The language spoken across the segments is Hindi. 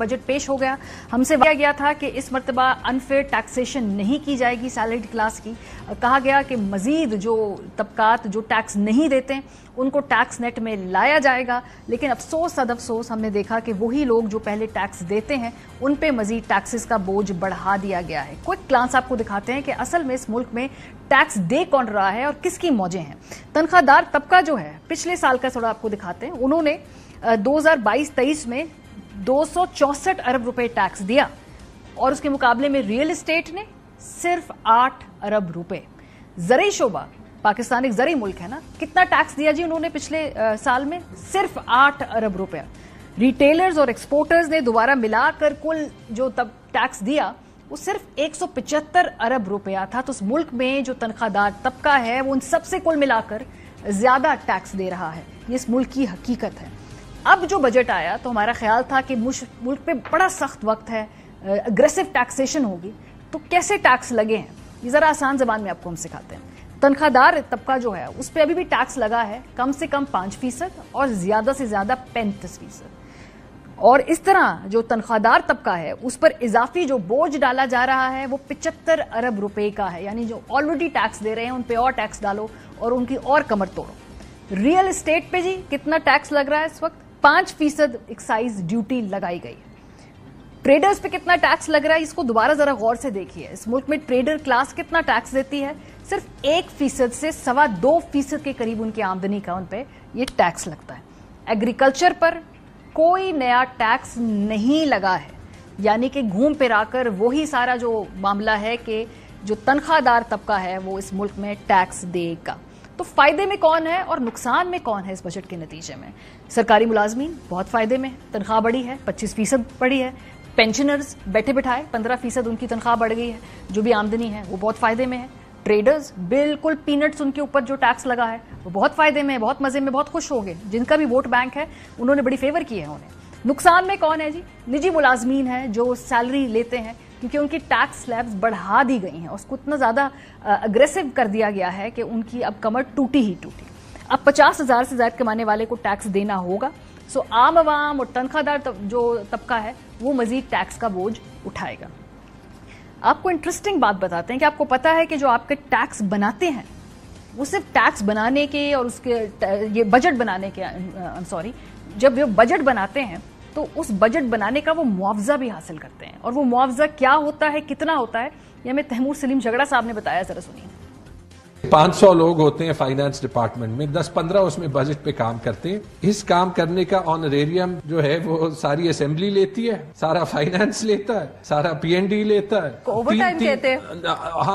बजट पेश हो गया। हमसे कहा गया था कि इस मर्तबा अनफेयर टैक्सेशन नहीं की जाएगी सैलरीड क्लास की। कहा गया कि मजीद जो तबकात जो टैक्स नहीं देते उनको टैक्स नेट में लाया जाएगा, लेकिन अफसोस सद अफसोस हमने देखा कि वही लोग जो पहले टैक्स देते हैं उन पे मजीद टैक्सेस का बोझ बढ़ा दिया गया है। क्विक ग्लांस आपको दिखाते हैं कि असल में इस मुल्क में टैक्स दे कौन रहा है और किसकी मौजें हैं। तनख्वाहदार तबका जो है पिछले साल का थोड़ा आपको दिखाते हैं, उन्होंने 2022-23 में 264 अरब रुपए टैक्स दिया और उसके मुकाबले में रियल एस्टेट ने सिर्फ 8 अरब रुपए। ज़रई शोबा, पाकिस्तान एक ज़रई मुल्क है ना, कितना टैक्स दिया जी उन्होंने पिछले साल में? सिर्फ 8 अरब रुपया। रिटेलर्स और एक्सपोर्टर्स ने दोबारा मिलाकर कुल जो तब टैक्स दिया वो सिर्फ 175 अरब रुपया था। तो उस मुल्क में जो तनख्वाहदार तबका है वो उन सबसे कुल मिलाकर ज्यादा टैक्स दे रहा है। ये इस मुल्क की हकीकत है। अब जो बजट आया तो हमारा ख्याल था कि मुल्क पे बड़ा सख्त वक्त है, अग्रेसिव टैक्सेशन होगी, तो कैसे टैक्स लगे हैं ये जरा आसान जबान में आपको हम सिखाते हैं। तनख्वाहदार तबका जो है उस पर अभी भी टैक्स लगा है कम से कम 5% और ज्यादा से ज्यादा 35%। और इस तरह जो तनख्वाहदार तबका है उस पर इजाफी जो बोझ डाला जा रहा है वो 75 अरब रुपए का है। यानी जो ऑलरेडी टैक्स दे रहे हैं उन पे और टैक्स डालो और उनकी और कमर तोड़ो। रियल एस्टेट पे जी कितना टैक्स लग रहा है इस वक्त? 5% एक्साइज ड्यूटी लगाई गई है। ट्रेडर्स पे कितना टैक्स लग रहा है इसको दोबारा जरा गौर से देखिए। इस मुल्क में ट्रेडर क्लास कितना टैक्स देती है? सिर्फ 1% से 2.25% के करीब उनकी आमदनी का उन पे ये टैक्स लगता है। एग्रीकल्चर पर कोई नया टैक्स नहीं लगा है, यानी कि घूम फिरा कर वही सारा जो मामला है कि जो तनख्वाहदार तबका है वो इस मुल्क में टैक्स देगा। तो फायदे में कौन है और नुकसान में कौन है इस बजट के नतीजे में? सरकारी मुलाजमीन बहुत फायदे में, तनख्वाह बढ़ी है, 25% बढ़ी है। पेंशनर्स बैठे बिठाए 15% उनकी तनख्वाह बढ़ गई है, जो भी आमदनी है वो बहुत फायदे में है। ट्रेडर्स बिल्कुल पीनट्स, उनके ऊपर जो टैक्स लगा है वो बहुत फायदे में, बहुत मजे में, बहुत खुश हो गए। जिनका भी वोट बैंक है उन्होंने बड़ी फेवर की है उन्हें। नुकसान में कौन है जी? निजी मुलाजमीन है जो सैलरी लेते हैं, क्योंकि उनकी टैक्स स्लैब्स बढ़ा दी गई हैं, उसको इतना ज्यादा अग्रेसिव कर दिया गया है कि उनकी अब कमर टूटी ही टूटी। अब 50,000 से ज्यादा कमाने वाले को टैक्स देना होगा। सो आम आवाम और तनख्वाहदार जो तबका है वो मजीद टैक्स का बोझ उठाएगा। आपको इंटरेस्टिंग बात बताते हैं कि आपको पता है कि जो आपके टैक्स बनाते हैं वो सिर्फ टैक्स बनाने के और उसके ये बजट बनाने के जब ये बजट बनाते हैं तो उस बजट बनाने का वो मुआवजा भी हासिल करते हैं। और वो मुआवजा क्या होता है, कितना होता है, ये हमें तैमूर सलीम झगड़ा साहब ने बताया, जरा सुनिए। 500 लोग होते हैं फाइनेंस डिपार्टमेंट में, 10-15 उसमें बजट पे काम करते हैं। इस काम करने का ऑनरेरियम जो है वो सारी असेंबली लेती है, सारा फाइनेंस लेता है, सारा पीएनडी लेता है, ओवरटाइम कहते हैं।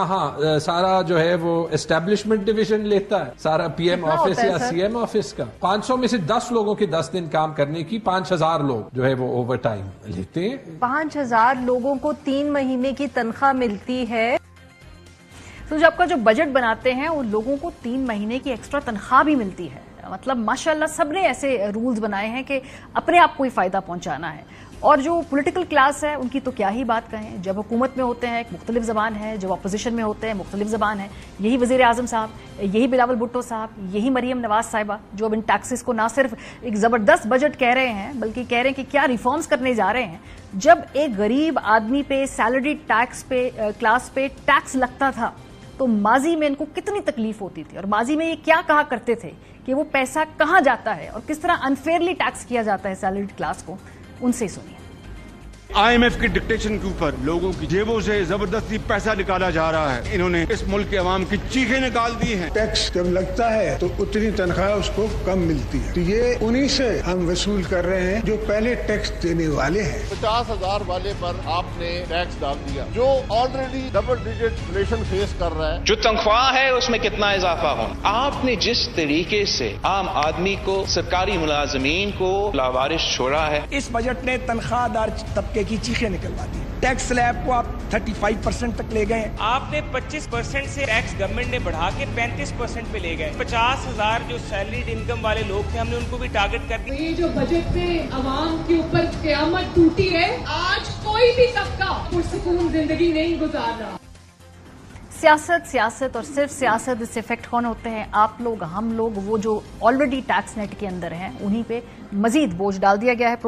हाँ, सारा जो है वो एस्टेब्लिशमेंट डिवीजन लेता है, सारा पीएम ऑफिस या सीएम ऑफिस का। 500 में से 10 लोगों के 10 दिन काम करने की 5,000 लोग जो है वो ओवर टाइम लेते हैं। 5,000 लोगों को 3 महीने की तनख्वाह मिलती है। तो जब आपका जो बजट बनाते हैं उन लोगों को 3 महीने की एक्स्ट्रा तनख्वाह भी मिलती है। मतलब माशाल्लाह सबने ऐसे रूल्स बनाए हैं कि अपने आप को ही फायदा पहुंचाना है। और जो पॉलिटिकल क्लास है उनकी तो क्या ही बात कहें। जब हुकूमत में होते हैं एक मुख्तलिफ जबान है, जब अपोजिशन में होते हैं मुख्तलिफ जबान है। यही वजीर आजम साहब, यही बिलावल भुट्टो साहब, यही मरियम नवाज साहिबा जो अब इन टैक्सेस को ना सिर्फ एक जबरदस्त बजट कह रहे हैं बल्कि कह रहे हैं कि क्या रिफॉर्म्स करने जा रहे हैं। जब एक गरीब आदमी पे सैलरी टैक्स पे क्लास पे टैक्स लगता था तो माजी में इनको कितनी तकलीफ होती थी और माजी में ये क्या कहा करते थे कि वो पैसा कहां जाता है और किस तरह अनफेयरली टैक्स किया जाता है सैलरीड क्लास को। उनसे ही सुनिए। IMF के डिक्टेशन के ऊपर लोगों की जेबों से जबरदस्ती पैसा निकाला जा रहा है। इन्होंने इस मुल्क के अवाम की चीखें निकाल दी हैं। टैक्स जब लगता है तो उतनी तनख्वाह उसको कम मिलती है, तो ये उन्हीं से हम वसूल कर रहे हैं जो पहले टैक्स देने वाले हैं। 50,000 वाले पर आपने टैक्स डाल दिया जो already double digit inflation face कर रहा है। जो तनख्वाह है उसमें कितना इजाफा हो। आपने जिस तरीके से आम आदमी को, सरकारी मुलाजमीन को लावारिस छोड़ा है। इस बजट ने तनख्वाहदार तबके की चीखें निकलवा दी। टैक्स स्लैब को आप 35% तक ले गए। आपने 25% से टैक्स गवर्नमेंट ने बढ़ा के 35% पे ले गए। 50,000 जो सैलरीड इनकम वाले लोग थे हमने उनको भी टारगेट कर दिया। ये जो बजट में अवाम के ऊपर क़यामत टूटी है, आज कोई भी तबका पुरसुकून जिंदगी नहीं गुजार रहा। सियासत और सिर्फ सियासत, इससे इफेक्ट कौन होते हैं? आप लोग, हम लोग, वो जो ऑलरेडी टैक्स नेट के अंदर हैं उन्हीं पे मजीद बोझ डाल दिया गया है।